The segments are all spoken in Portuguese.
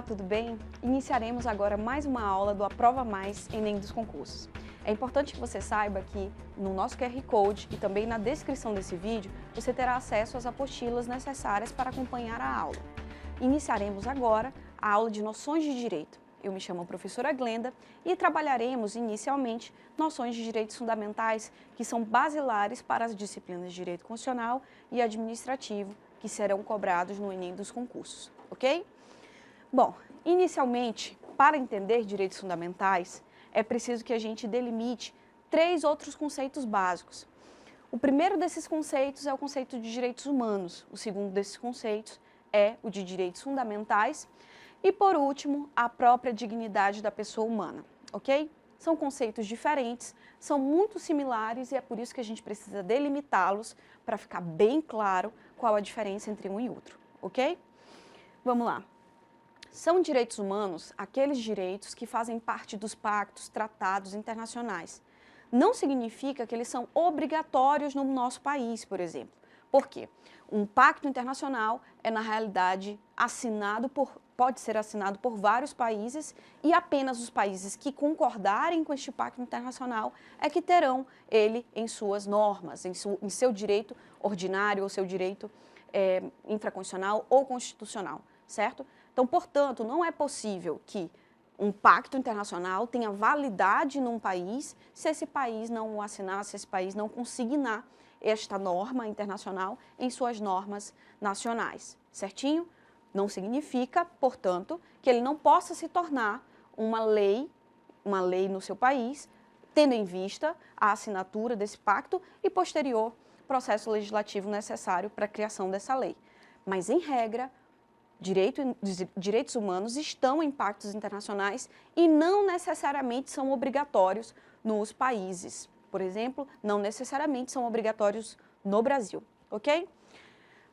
tudo bem? Iniciaremos agora mais uma aula do Aprova Mais Enem dos concursos. É importante que você saiba que no nosso QR Code e também na descrição desse vídeo, você terá acesso às apostilas necessárias para acompanhar a aula. Iniciaremos agora a aula de noções de direito. Eu me chamo professora Glenda e trabalharemos inicialmente noções de direitos fundamentais que são basilares para as disciplinas de direito constitucional e administrativo que serão cobrados no Enem dos concursos, ok? Bom, inicialmente, para entender direitos fundamentais, é preciso que a gente delimite 3 outros conceitos básicos. O primeiro desses conceitos é o conceito de direitos humanos, o segundo desses conceitos é o de direitos fundamentais e, por último, a própria dignidade da pessoa humana, ok? São conceitos diferentes, são muito similares e é por isso que a gente precisa delimitá-los para ficar bem claro qual a diferença entre um e outro, ok? Vamos lá. São direitos humanos aqueles direitos que fazem parte dos pactos, tratados internacionais. Não significa que eles são obrigatórios no nosso país, por exemplo. Por quê? Um pacto internacional é, na realidade, pode ser assinado por vários países e apenas os países que concordarem com este pacto internacional é que terão ele em suas normas, em seu direito ordinário ou seu direito infraconstitucional ou constitucional, certo? Então, portanto, não é possível que um pacto internacional tenha validade num país se esse país não o assinar, se esse país não consignar esta norma internacional em suas normas nacionais, certinho? Não significa, portanto, que ele não possa se tornar uma lei no seu país, tendo em vista a assinatura desse pacto e posterior processo legislativo necessário para a criação dessa lei. Mas, em regra, direitos humanos estão em pactos internacionais e não necessariamente são obrigatórios nos países. Por exemplo, não necessariamente são obrigatórios no Brasil, ok?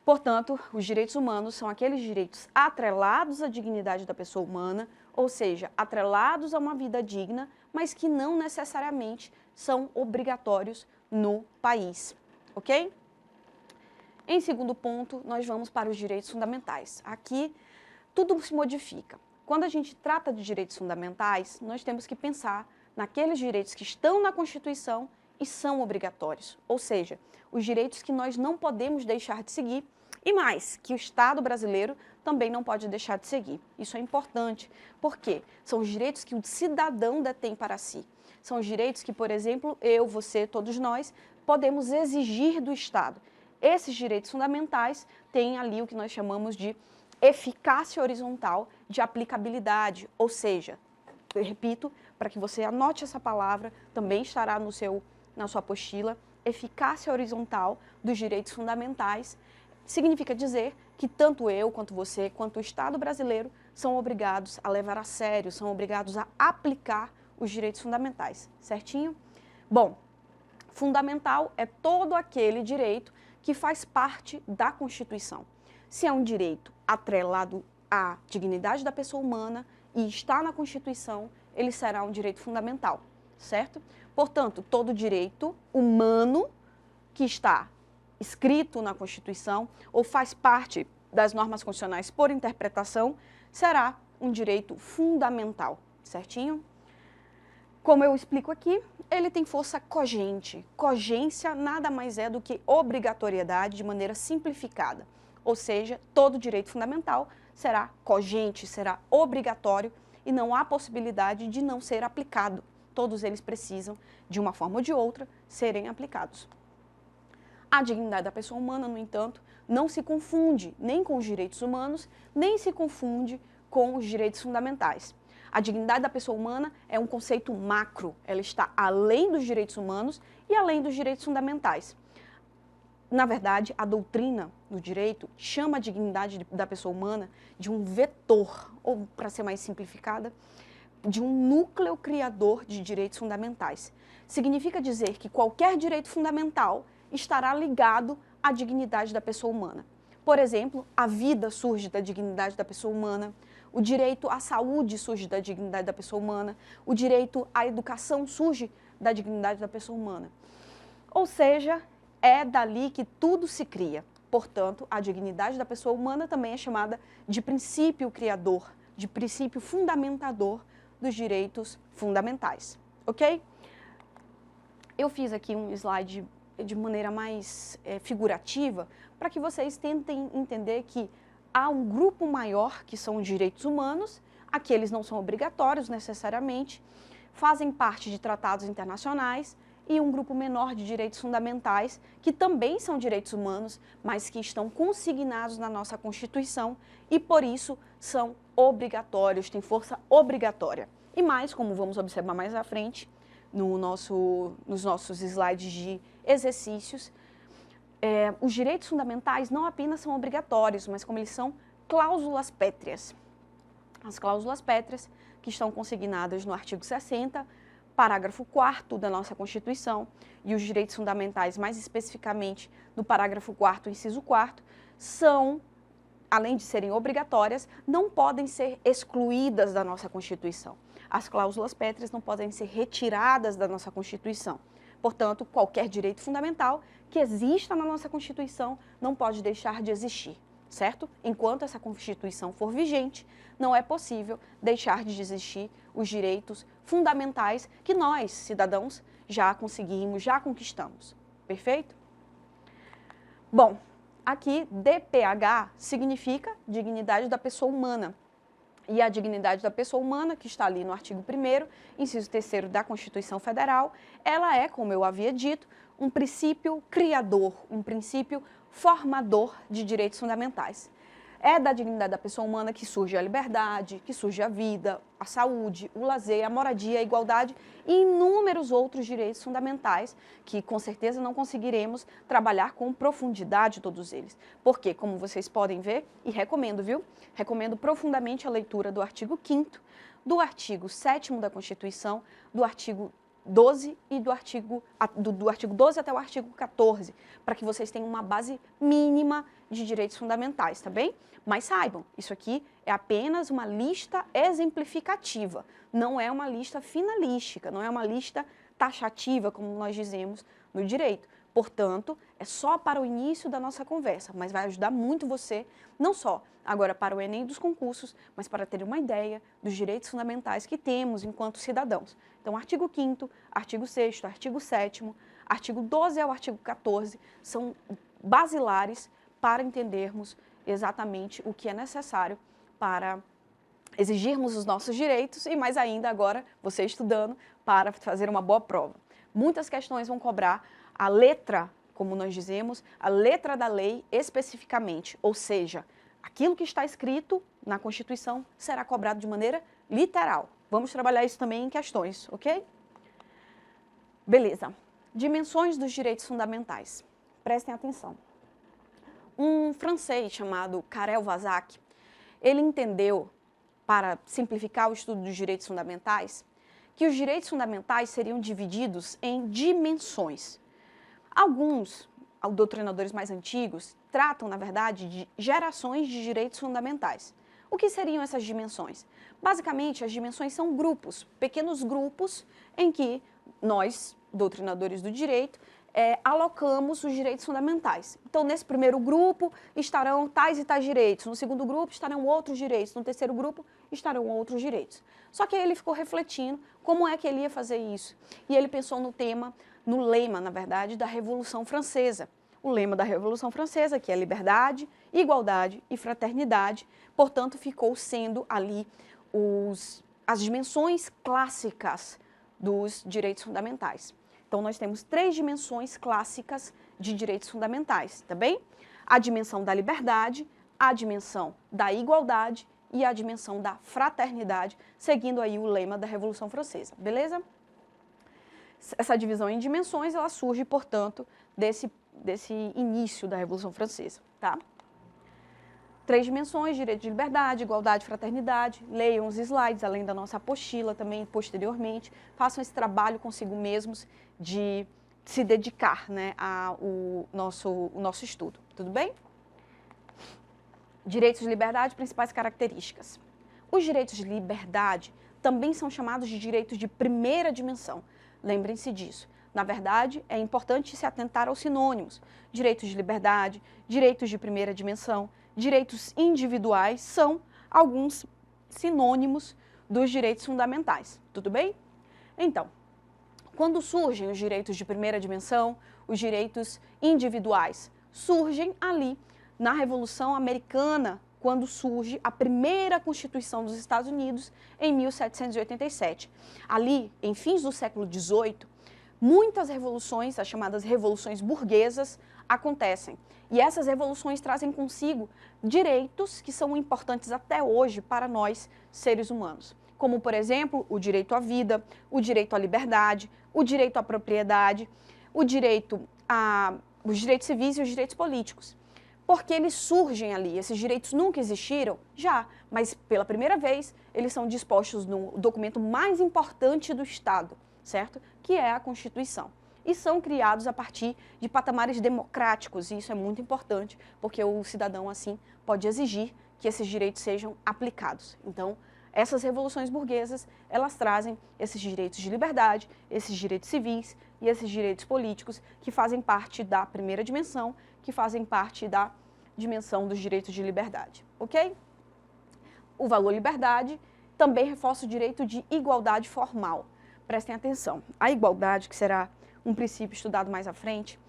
Portanto, os direitos humanos são aqueles direitos atrelados à dignidade da pessoa humana, ou seja, atrelados a uma vida digna, mas que não necessariamente são obrigatórios no país, ok? Em segundo ponto, nós vamos para os direitos fundamentais. Aqui, tudo se modifica. Quando a gente trata de direitos fundamentais, nós temos que pensar naqueles direitos que estão na Constituição e são obrigatórios, ou seja, os direitos que nós não podemos deixar de seguir e mais, que o Estado brasileiro também não pode deixar de seguir. Isso é importante, porque são os direitos que o cidadão detém para si. São os direitos que, por exemplo, eu, você, todos nós, podemos exigir do Estado. Esses direitos fundamentais têm ali o que nós chamamos de eficácia horizontal de aplicabilidade, ou seja, eu repito, para que você anote essa palavra, também estará na sua apostila, eficácia horizontal dos direitos fundamentais, significa dizer que tanto eu, quanto você, quanto o Estado brasileiro são obrigados a levar a sério, são obrigados a aplicar os direitos fundamentais, certinho? Bom, fundamental é todo aquele direito que faz parte da Constituição. Se é um direito atrelado à dignidade da pessoa humana e está na Constituição, ele será um direito fundamental, certo? Portanto, todo direito humano que está escrito na Constituição ou faz parte das normas constitucionais por interpretação, será um direito fundamental, certinho? Como eu explico aqui, ele tem força cogente. Cogência nada mais é do que obrigatoriedade de maneira simplificada. Ou seja, todo direito fundamental será cogente, será obrigatório e não há possibilidade de não ser aplicado. Todos eles precisam, de uma forma ou de outra, serem aplicados. A dignidade da pessoa humana, no entanto, não se confunde nem com os direitos humanos, nem se confunde com os direitos fundamentais. A dignidade da pessoa humana é um conceito macro, ela está além dos direitos humanos e além dos direitos fundamentais. Na verdade, a doutrina do direito chama a dignidade da pessoa humana de um vetor, ou, para ser mais simplificada, de um núcleo criador de direitos fundamentais. Significa dizer que qualquer direito fundamental estará ligado à dignidade da pessoa humana. Por exemplo, a vida surge da dignidade da pessoa humana, o direito à saúde surge da dignidade da pessoa humana, o direito à educação surge da dignidade da pessoa humana. Ou seja, é dali que tudo se cria. Portanto, a dignidade da pessoa humana também é chamada de princípio criador de princípio fundamentador dos direitos fundamentais, ok? Eu fiz aqui um slide de maneira mais figurativa para que vocês tentem entender que há um grupo maior que são os direitos humanos, aqueles não são obrigatórios necessariamente, fazem parte de tratados internacionais, e um grupo menor de direitos fundamentais, que também são direitos humanos, mas que estão consignados na nossa Constituição e, por isso, são obrigatórios, têm força obrigatória. E mais, como vamos observar mais à frente, nos nossos slides de exercícios, os direitos fundamentais não apenas são obrigatórios, mas como eles são cláusulas pétreas. As cláusulas pétreas que estão consignadas no artigo 60, parágrafo 4º da nossa Constituição, e os direitos fundamentais, mais especificamente no parágrafo 4º, inciso 4º, são, além de serem obrigatórias, não podem ser excluídas da nossa Constituição. As cláusulas pétreas não podem ser retiradas da nossa Constituição. Portanto, qualquer direito fundamental que exista na nossa Constituição não pode deixar de existir, certo? Enquanto essa Constituição for vigente, não é possível deixar de existir os direitos fundamentais que nós, cidadãos, já conseguimos, já conquistamos. Perfeito? Bom, aqui DPH significa dignidade da pessoa humana. E a dignidade da pessoa humana, que está ali no artigo 1º, inciso 3º da Constituição Federal, ela é, como eu havia dito, um princípio criador, um princípio formador de direitos fundamentais. É da dignidade da pessoa humana que surge a liberdade, que surge a vida, a saúde, o lazer, a moradia, a igualdade e inúmeros outros direitos fundamentais que, com certeza, não conseguiremos trabalhar com profundidade todos eles. Porque, como vocês podem ver, e recomendo, viu? Recomendo profundamente a leitura do artigo 5º, do artigo 7º da Constituição, do artigo 12 e do artigo 12 até o artigo 14, para que vocês tenham uma base mínima de direitos fundamentais, tá bem? Mas saibam, isso aqui é apenas uma lista exemplificativa, não é uma lista finalística, não é uma lista taxativa, como nós dizemos no direito. Portanto, é só para o início da nossa conversa, mas vai ajudar muito você, não só agora para o Enem dos concursos, mas para ter uma ideia dos direitos fundamentais que temos enquanto cidadãos. Então, artigo 5º, artigo 6º, artigo 7º, artigo 12 ao artigo 14 são basilares para entendermos exatamente o que é necessário para exigirmos os nossos direitos e mais ainda agora, você estudando, para fazer uma boa prova. Muitas questões vão cobrar a letra, como nós dizemos, a letra da lei especificamente, ou seja, aquilo que está escrito na Constituição será cobrado de maneira literal. Vamos trabalhar isso também em questões, ok? Beleza. Dimensões dos direitos fundamentais. Prestem atenção. Um francês chamado Karel Vazak, ele entendeu, para simplificar o estudo dos direitos fundamentais, que os direitos fundamentais seriam divididos em dimensões. Alguns doutrinadores mais antigos tratam, na verdade, de gerações de direitos fundamentais. O que seriam essas dimensões? Basicamente, as dimensões são grupos, pequenos grupos em que nós, doutrinadores do direito, alocamos os direitos fundamentais. Então, nesse primeiro grupo estarão tais e tais direitos, no segundo grupo estarão outros direitos, no terceiro grupo estarão outros direitos. Só que aí ele ficou refletindo como é que ele ia fazer isso. E ele pensou no lema, na verdade, da Revolução Francesa. O lema da Revolução Francesa, que é liberdade, igualdade e fraternidade, portanto, ficou sendo ali as dimensões clássicas dos direitos fundamentais. Então, nós temos 3 dimensões clássicas de direitos fundamentais, tá bem? A dimensão da liberdade, a dimensão da igualdade e a dimensão da fraternidade, seguindo aí o lema da Revolução Francesa, beleza? Essa divisão em dimensões, ela surge, portanto, desse início da Revolução Francesa, tá? 3 dimensões, direito de liberdade, igualdade e fraternidade. Leiam os slides, além da nossa apostila também, posteriormente. Façam esse trabalho consigo mesmos de se dedicar, né, ao nosso estudo. Tudo bem? Direitos de liberdade, principais características. Os direitos de liberdade também são chamados de direitos de primeira dimensão. Lembrem-se disso. Na verdade, é importante se atentar aos sinônimos. Direitos de liberdade, direitos de primeira dimensão, direitos individuais são alguns sinônimos dos direitos fundamentais, tudo bem? Então, quando surgem os direitos de primeira dimensão, os direitos individuais, surgem ali na Revolução Americana, quando surge a primeira Constituição dos Estados Unidos, em 1787. Ali, em fins do século XVIII, muitas revoluções, as chamadas revoluções burguesas, acontecem. E essas revoluções trazem consigo direitos que são importantes até hoje para nós, seres humanos. Como, por exemplo, o direito à vida, o direito à liberdade, o direito à propriedade, os direitos civis e os direitos políticos. Porque eles surgem ali, esses direitos nunca existiram? Já, mas pela primeira vez eles são dispostos no documento mais importante do Estado, certo? Que é a Constituição. E são criados a partir de patamares democráticos, e isso é muito importante, porque o cidadão, assim, pode exigir que esses direitos sejam aplicados. Então, essas revoluções burguesas, elas trazem esses direitos de liberdade, esses direitos civis e esses direitos políticos que fazem parte da primeira dimensão, que fazem parte da dimensão dos direitos de liberdade, ok? O valor liberdade também reforça o direito de igualdade formal. Prestem atenção, a igualdade, que será um princípio estudado mais à frente,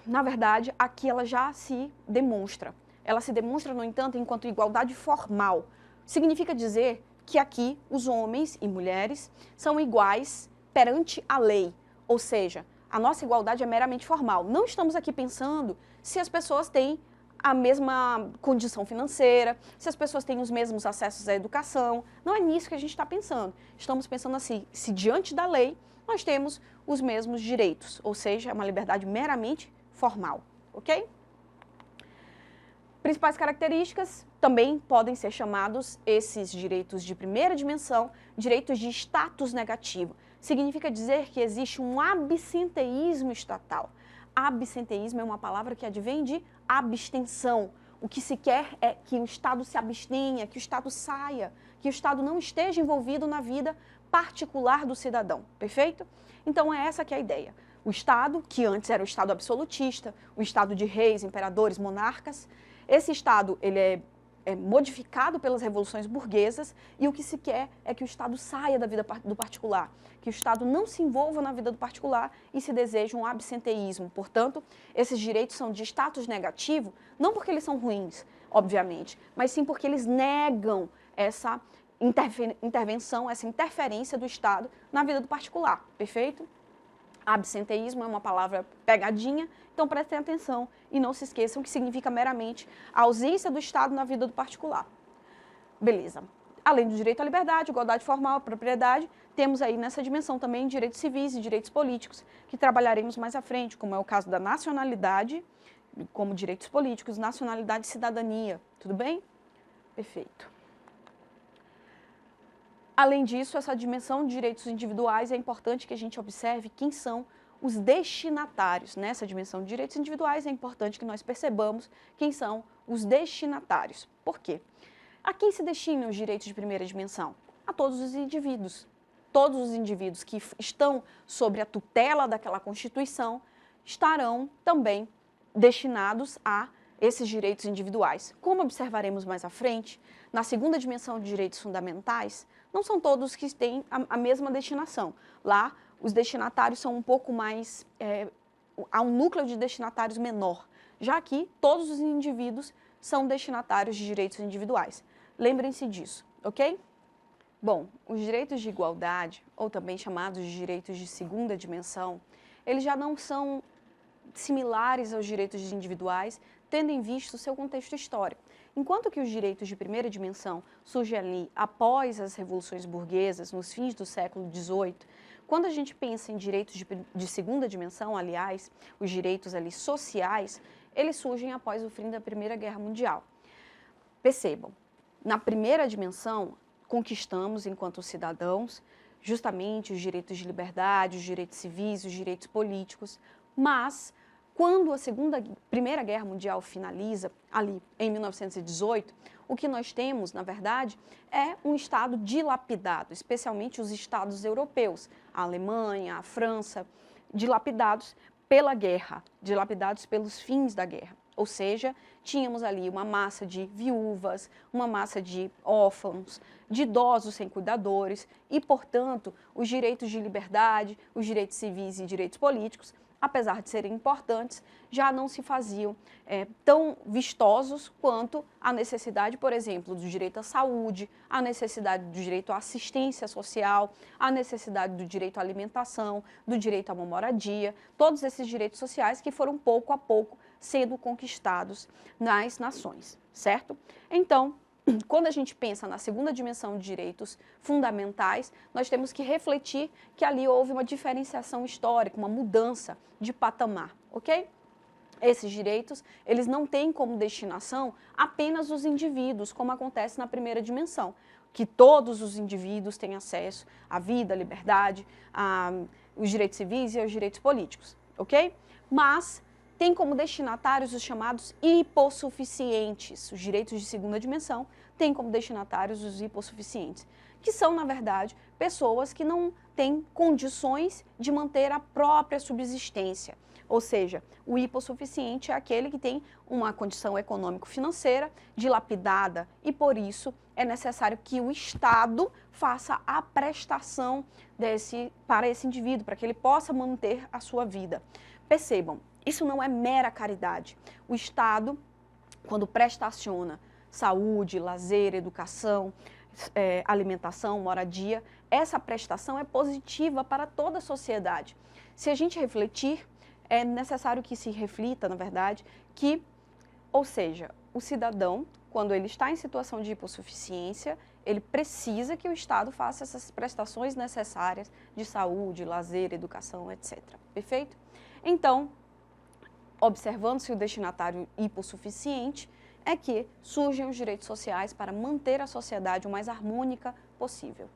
na verdade, aqui ela já se demonstra. Ela se demonstra, no entanto, enquanto igualdade formal. Significa dizer que aqui os homens e mulheres são iguais perante a lei, ou seja, a nossa igualdade é meramente formal. Não estamos aqui pensando se as pessoas têm a mesma condição financeira, se as pessoas têm os mesmos acessos à educação. Não é nisso que a gente está pensando. Estamos pensando assim, se diante da lei nós temos os mesmos direitos, ou seja, é uma liberdade meramente formal, ok? Principais características também podem ser chamados esses direitos de primeira dimensão, direitos de status negativo. Significa dizer que existe um absenteísmo estatal. Absenteísmo é uma palavra que advém de abstenção. O que se quer é que o Estado se abstenha, que o Estado saia, que o Estado não esteja envolvido na vida particular do cidadão, perfeito? Então é essa que é a ideia. O Estado, que antes era o Estado absolutista, o Estado de reis, imperadores, monarcas, esse Estado ele é modificado pelas revoluções burguesas e o que se quer é que o Estado saia da vida do particular, que o Estado não se envolva na vida do particular e se deseja um absenteísmo. Portanto, esses direitos são de status negativo, não porque eles são ruins, obviamente, mas sim porque eles negam essa intervenção, essa interferência do Estado na vida do particular, perfeito? Absenteísmo é uma palavra pegadinha, então prestem atenção e não se esqueçam que significa meramente a ausência do Estado na vida do particular. Beleza. Além do direito à liberdade, igualdade formal, propriedade, temos aí nessa dimensão também direitos civis e direitos políticos, que trabalharemos mais à frente, como é o caso da nacionalidade, como direitos políticos, nacionalidade e cidadania. Tudo bem? Perfeito. Além disso, essa dimensão de direitos individuais, é importante que a gente observe quem são os destinatários. Nessa dimensão de direitos individuais, é importante que nós percebamos quem são os destinatários. Por quê? A quem se destinam os direitos de primeira dimensão? A todos os indivíduos. Todos os indivíduos que estão sob a tutela daquela Constituição estarão também destinados a esses direitos individuais. Como observaremos mais à frente, na segunda dimensão de direitos fundamentais, não são todos que têm a mesma destinação. Lá, os destinatários são um pouco mais... há um núcleo de destinatários menor. Já aqui, todos os indivíduos são destinatários de direitos individuais. Lembrem-se disso, ok? Bom, os direitos de igualdade, ou também chamados de direitos de segunda dimensão, eles já não são similares aos direitos individuais, tendo em vista o seu contexto histórico. Enquanto que os direitos de primeira dimensão surgem ali após as revoluções burguesas, nos fins do século XVIII, quando a gente pensa em direitos de segunda dimensão, aliás, os direitos ali sociais, eles surgem após o fim da Primeira Guerra Mundial. Percebam, na primeira dimensão, conquistamos, enquanto cidadãos, justamente os direitos de liberdade, os direitos civis, os direitos políticos, mas quando a Primeira Guerra Mundial finaliza, ali em 1918, o que nós temos, na verdade, é um Estado dilapidado, especialmente os Estados europeus, a Alemanha, a França, dilapidados pela guerra, dilapidados pelos fins da guerra. Ou seja, tínhamos ali uma massa de viúvas, uma massa de órfãos, de idosos sem cuidadores e, portanto, os direitos de liberdade, os direitos civis e direitos políticos, apesar de serem importantes, já não se faziam tão vistosos quanto a necessidade, por exemplo, do direito à saúde, a necessidade do direito à assistência social, a necessidade do direito à alimentação, do direito a uma moradia, todos esses direitos sociais que foram pouco a pouco sendo conquistados nas nações, certo? Então, quando a gente pensa na segunda dimensão de direitos fundamentais, nós temos que refletir que ali houve uma diferenciação histórica, uma mudança de patamar, ok? Esses direitos, eles não têm como destinação apenas os indivíduos, como acontece na primeira dimensão, que todos os indivíduos têm acesso à vida, à liberdade, aos direitos civis e aos direitos políticos, ok? Mas tem como destinatários os chamados hipossuficientes. Os direitos de segunda dimensão têm como destinatários os hipossuficientes, que são, na verdade, pessoas que não têm condições de manter a própria subsistência. Ou seja, o hipossuficiente é aquele que tem uma condição econômico-financeira dilapidada e, por isso, é necessário que o Estado faça a prestação para esse indivíduo, para que ele possa manter a sua vida. Percebam, isso não é mera caridade. O Estado, quando prestaciona saúde, lazer, educação, alimentação, moradia, essa prestação é positiva para toda a sociedade. Se a gente refletir, é necessário que se reflita, na verdade, que, ou seja, o cidadão, quando ele está em situação de hipossuficiência, ele precisa que o Estado faça essas prestações necessárias de saúde, lazer, educação, etc. Perfeito? Então, observando-se o destinatário hipossuficiente, é que surgem os direitos sociais para manter a sociedade o mais harmônica possível.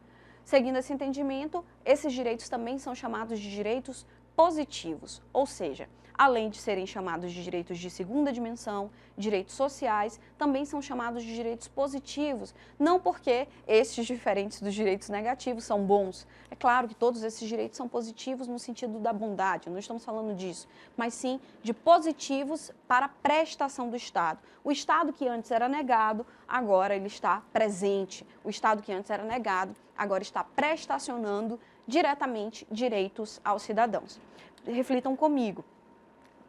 Seguindo esse entendimento, esses direitos também são chamados de direitos positivos, ou seja, além de serem chamados de direitos de segunda dimensão, direitos sociais, também são chamados de direitos positivos, não porque estes, diferentes dos direitos negativos, são bons. É claro que todos esses direitos são positivos no sentido da bondade, não estamos falando disso, mas sim de positivos para a prestação do Estado. O Estado que antes era negado, agora ele está presente. O Estado que antes era negado, agora está prestacionando diretamente direitos aos cidadãos. Reflitam comigo.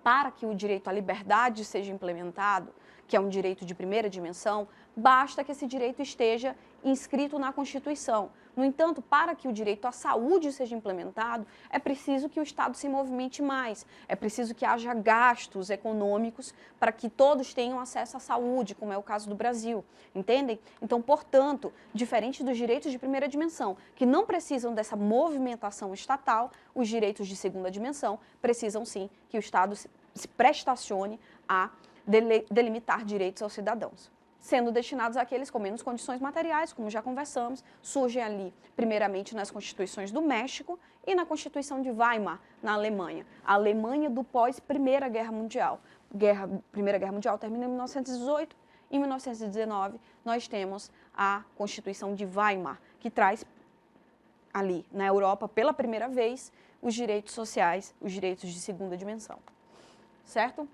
Para que o direito à liberdade seja implementado, que é um direito de primeira dimensão, basta que esse direito esteja inscrito na Constituição. No entanto, para que o direito à saúde seja implementado, é preciso que o Estado se movimente mais, é preciso que haja gastos econômicos para que todos tenham acesso à saúde, como é o caso do Brasil, entendem? Então, portanto, diferente dos direitos de primeira dimensão, que não precisam dessa movimentação estatal, os direitos de segunda dimensão precisam sim que o Estado se prestacione a delimitar direitos aos cidadãos, sendo destinados àqueles com menos condições materiais, como já conversamos, surgem ali, primeiramente, nas constituições do México e na Constituição de Weimar, na Alemanha. A Alemanha do pós-Primeira Guerra Mundial. Primeira Guerra Mundial termina em 1918, em 1919 nós temos a Constituição de Weimar, que traz ali, na Europa, pela primeira vez, os direitos sociais, os direitos de segunda dimensão. Certo?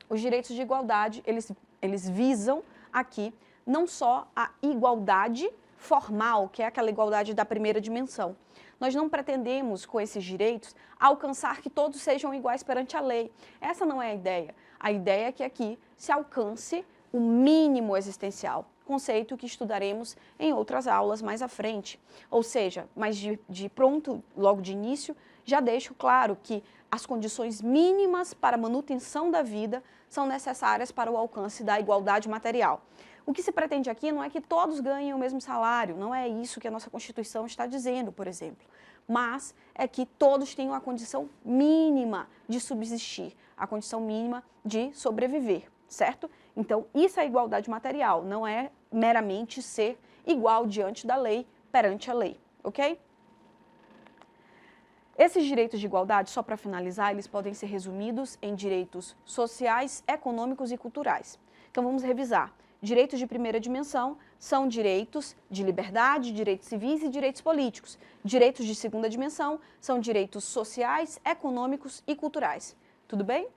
Os direitos de igualdade, eles visam aqui não só a igualdade formal, que é aquela igualdade da primeira dimensão. Nós não pretendemos, com esses direitos, alcançar que todos sejam iguais perante a lei. Essa não é a ideia. A ideia é que aqui se alcance o mínimo existencial, conceito que estudaremos em outras aulas mais à frente. Ou seja, mas de pronto, logo de início, já deixo claro que as condições mínimas para a manutenção da vida são necessárias para o alcance da igualdade material. O que se pretende aqui não é que todos ganhem o mesmo salário, não é isso que a nossa Constituição está dizendo, por exemplo, mas é que todos tenham a condição mínima de subsistir, a condição mínima de sobreviver, certo? Então, isso é igualdade material, não é meramente ser igual diante da lei, perante a lei, ok? Esses direitos de igualdade, só para finalizar, eles podem ser resumidos em direitos sociais, econômicos e culturais. Então vamos revisar. Direitos de primeira dimensão são direitos de liberdade, direitos civis e direitos políticos. Direitos de segunda dimensão são direitos sociais, econômicos e culturais. Tudo bem?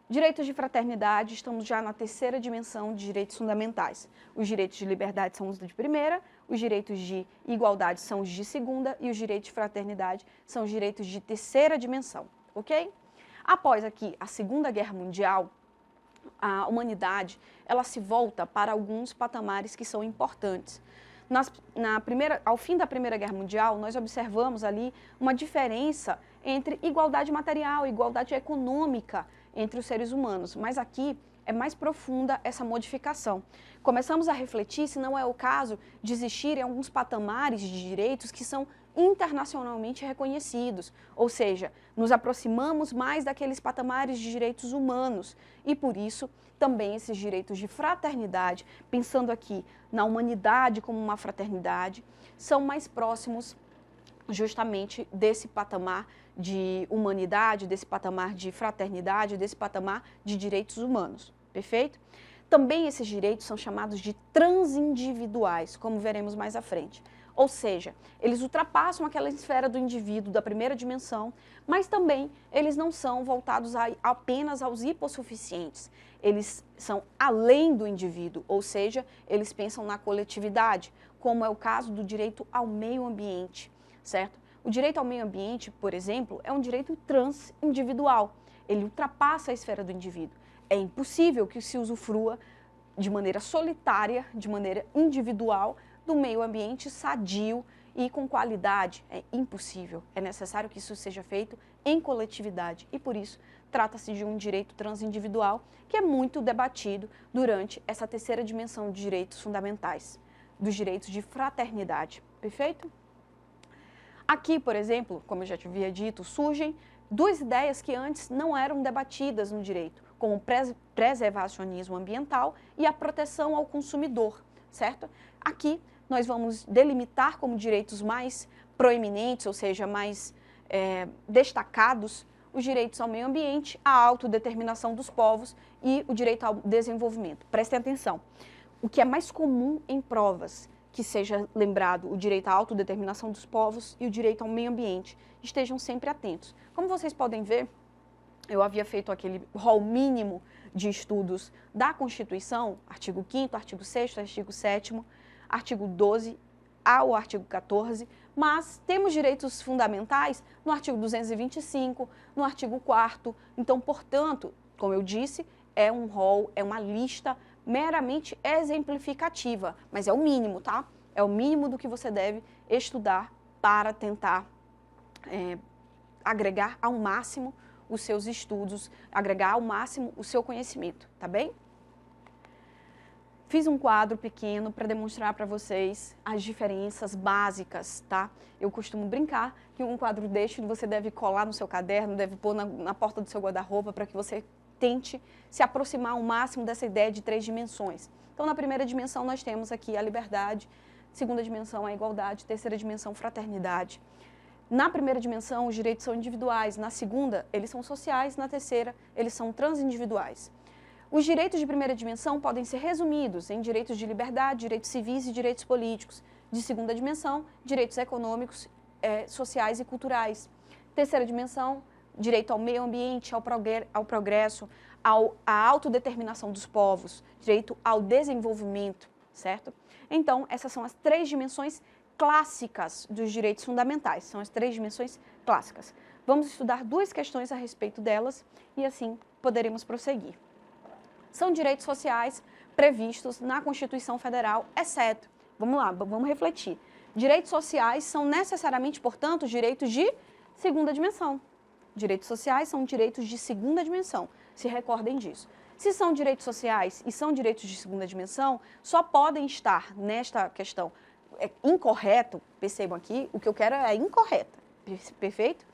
Direitos de fraternidade, estamos já na terceira dimensão de direitos fundamentais. Os direitos de liberdade são os de primeira, os direitos de igualdade são os de segunda e os direitos de fraternidade são os direitos de terceira dimensão, ok? Após aqui a Segunda Guerra Mundial, a humanidade ela se volta para alguns patamares que são importantes. Ao fim da Primeira Guerra Mundial, nós observamos ali uma diferença entre igualdade material e igualdade econômica entre os seres humanos, mas aqui é mais profunda essa modificação. Começamos a refletir se não é o caso de existirem alguns patamares de direitos que são internacionalmente reconhecidos, ou seja, nos aproximamos mais daqueles patamares de direitos humanos e, por isso, também esses direitos de fraternidade, pensando aqui na humanidade como uma fraternidade, são mais próximos justamente desse patamar de humanidade, desse patamar de fraternidade, desse patamar de direitos humanos, perfeito? Também esses direitos são chamados de transindividuais, como veremos mais à frente. Ou seja, eles ultrapassam aquela esfera do indivíduo da primeira dimensão, mas também eles não são voltados apenas aos hipossuficientes. Eles são além do indivíduo, ou seja, eles pensam na coletividade, como é o caso do direito ao meio ambiente, certo? O direito ao meio ambiente, por exemplo, é um direito transindividual. Ele ultrapassa a esfera do indivíduo. É impossível que se usufrua de maneira solitária, de maneira individual, do meio ambiente sadio e com qualidade. É impossível. É necessário que isso seja feito em coletividade e, por isso, trata-se de um direito transindividual que é muito debatido durante essa terceira dimensão de direitos fundamentais, dos direitos de fraternidade. Perfeito? Aqui, por exemplo, como eu já te havia dito, surgem duas ideias que antes não eram debatidas no direito, como o preservacionismo ambiental e a proteção ao consumidor, certo? Aqui nós vamos delimitar como direitos mais proeminentes, ou seja, mais destacados, os direitos ao meio ambiente, a autodeterminação dos povos e o direito ao desenvolvimento. Prestem atenção, o que é mais comum em provas, que seja lembrado o direito à autodeterminação dos povos e o direito ao meio ambiente. Estejam sempre atentos. Como vocês podem ver, eu havia feito aquele rol mínimo de estudos da Constituição, artigo 5º, artigo 6º, artigo 7º, artigo 12 ao artigo 14, mas temos direitos fundamentais no artigo 225, no artigo 4º. Então, portanto, como eu disse, é um rol, é uma lista meramente exemplificativa, mas é o mínimo, tá? É o mínimo do que você deve estudar para tentar agregar ao máximo os seus estudos, agregar ao máximo o seu conhecimento, tá bem? Fiz um quadro pequeno para demonstrar para vocês as diferenças básicas, tá? Eu costumo brincar que um quadro deste você deve colar no seu caderno, deve pôr na porta do seu guarda-roupa para que você tente se aproximar ao máximo dessa ideia de 3 dimensões. Então, na primeira dimensão, nós temos aqui a liberdade, segunda dimensão, a igualdade, terceira dimensão, fraternidade. Na primeira dimensão, os direitos são individuais, na segunda, eles são sociais, na terceira, eles são transindividuais. Os direitos de primeira dimensão podem ser resumidos em direitos de liberdade, direitos civis e direitos políticos. De segunda dimensão, direitos econômicos, sociais e culturais. Terceira dimensão, direito ao meio ambiente, ao progresso, à autodeterminação dos povos, direito ao desenvolvimento, certo? Então, essas são as 3 dimensões clássicas dos direitos fundamentais, são as 3 dimensões clássicas. Vamos estudar 2 questões a respeito delas e assim poderemos prosseguir. São direitos sociais previstos na Constituição Federal, exceto, vamos lá, vamos refletir, direitos sociais são necessariamente, portanto, direitos de segunda dimensão. Direitos sociais são direitos de segunda dimensão, se recordem disso. Se são direitos sociais e são direitos de segunda dimensão, só podem estar nesta questão incorreto, percebam aqui, o que eu quero é incorreta, perfeito?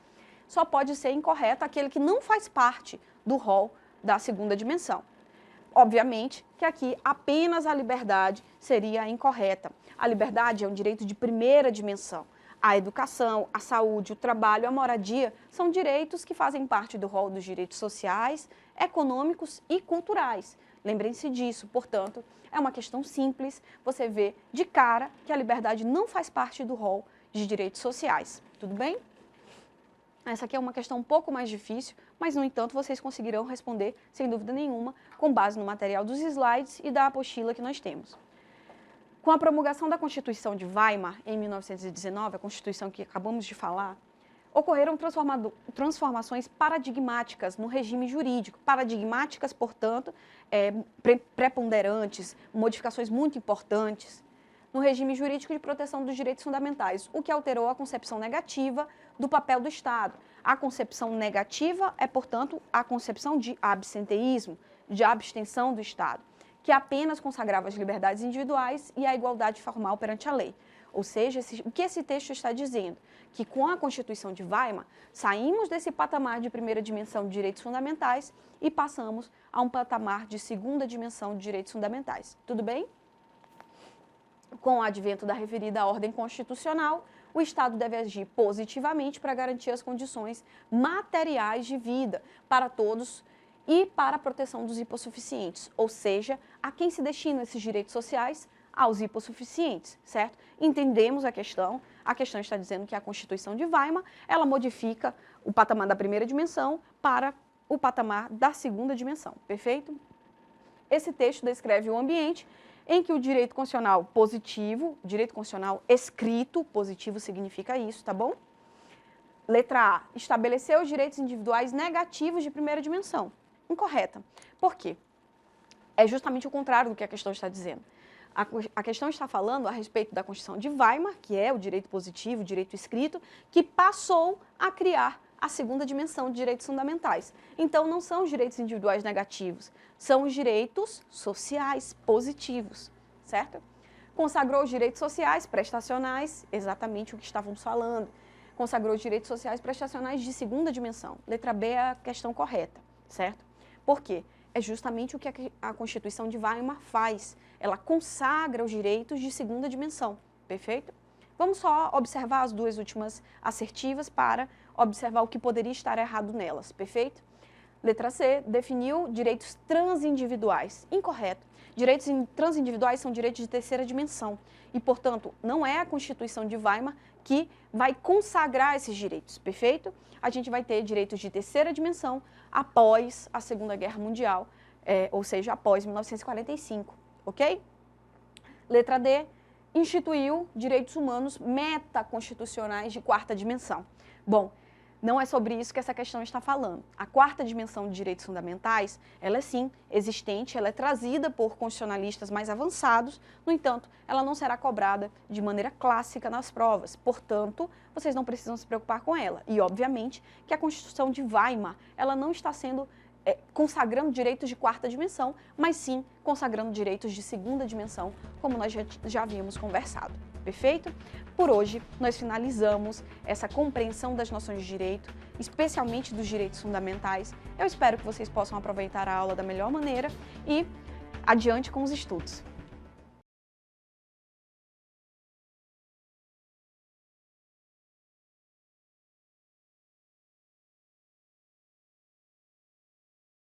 Só pode ser incorreto aquele que não faz parte do rol da segunda dimensão. Obviamente que aqui apenas a liberdade seria incorreta. A liberdade é um direito de primeira dimensão. A educação, a saúde, o trabalho, a moradia são direitos que fazem parte do rol dos direitos sociais, econômicos e culturais. Lembrem-se disso, portanto, é uma questão simples, você vê de cara que a liberdade não faz parte do rol de direitos sociais, tudo bem? Essa aqui é uma questão um pouco mais difícil, mas, no entanto, vocês conseguirão responder, sem dúvida nenhuma, com base no material dos slides e da apostila que nós temos. Com a promulgação da Constituição de Weimar, em 1919, a Constituição que acabamos de falar, ocorreram transformações paradigmáticas no regime jurídico. Paradigmáticas, portanto, preponderantes, modificações muito importantes no regime jurídico de proteção dos direitos fundamentais, o que alterou a concepção negativa do papel do Estado. A concepção negativa é, portanto, a concepção de absenteísmo, de abstenção do Estado, que apenas consagrava as liberdades individuais e a igualdade formal perante a lei. Ou seja, o que esse texto está dizendo? Que com a Constituição de Weimar, saímos desse patamar de primeira dimensão de direitos fundamentais e passamos a um patamar de segunda dimensão de direitos fundamentais. Tudo bem? Com o advento da referida ordem constitucional, o Estado deve agir positivamente para garantir as condições materiais de vida para todos e para a proteção dos hipossuficientes, ou seja, a quem se destinam esses direitos sociais? Aos hipossuficientes, certo? Entendemos a questão está dizendo que a Constituição de Weimar, ela modifica o patamar da primeira dimensão para o patamar da segunda dimensão, perfeito? Esse texto descreve um ambiente em que o direito constitucional positivo, direito constitucional escrito, positivo significa isso, tá bom? Letra A, estabeleceu os direitos individuais negativos de primeira dimensão. Incorreta. Por quê? É justamente o contrário do que a questão está dizendo. A questão está falando a respeito da Constituição de Weimar, que é o direito positivo, o direito escrito, que passou a criar a segunda dimensão de direitos fundamentais. Então, não são os direitos individuais negativos, são os direitos sociais positivos, certo? Consagrou os direitos sociais prestacionais, exatamente o que estávamos falando. Consagrou os direitos sociais prestacionais de segunda dimensão. Letra B é a questão correta, certo? Por quê? É justamente o que a Constituição de Weimar faz. Ela consagra os direitos de segunda dimensão, perfeito? Vamos só observar as duas últimas assertivas para observar o que poderia estar errado nelas, perfeito? Letra C, definiu direitos transindividuais. Incorreto. Direitos transindividuais são direitos de terceira dimensão e, portanto, não é a Constituição de Weimar que vai consagrar esses direitos, perfeito? A gente vai ter direitos de terceira dimensão após a Segunda Guerra Mundial, ou seja, após 1945, ok? Letra D, instituiu direitos humanos metaconstitucionais de quarta dimensão. Bom, não é sobre isso que essa questão está falando. A quarta dimensão de direitos fundamentais, ela é sim existente, ela é trazida por constitucionalistas mais avançados, no entanto, ela não será cobrada de maneira clássica nas provas, portanto, vocês não precisam se preocupar com ela. E, obviamente, que a Constituição de Weimar, ela não está sendo consagrando direitos de quarta dimensão, mas sim consagrando direitos de segunda dimensão, como nós já havíamos conversado. Perfeito? Por hoje, nós finalizamos essa compreensão das noções de direito, especialmente dos direitos fundamentais. Eu espero que vocês possam aproveitar a aula da melhor maneira e adiante com os estudos.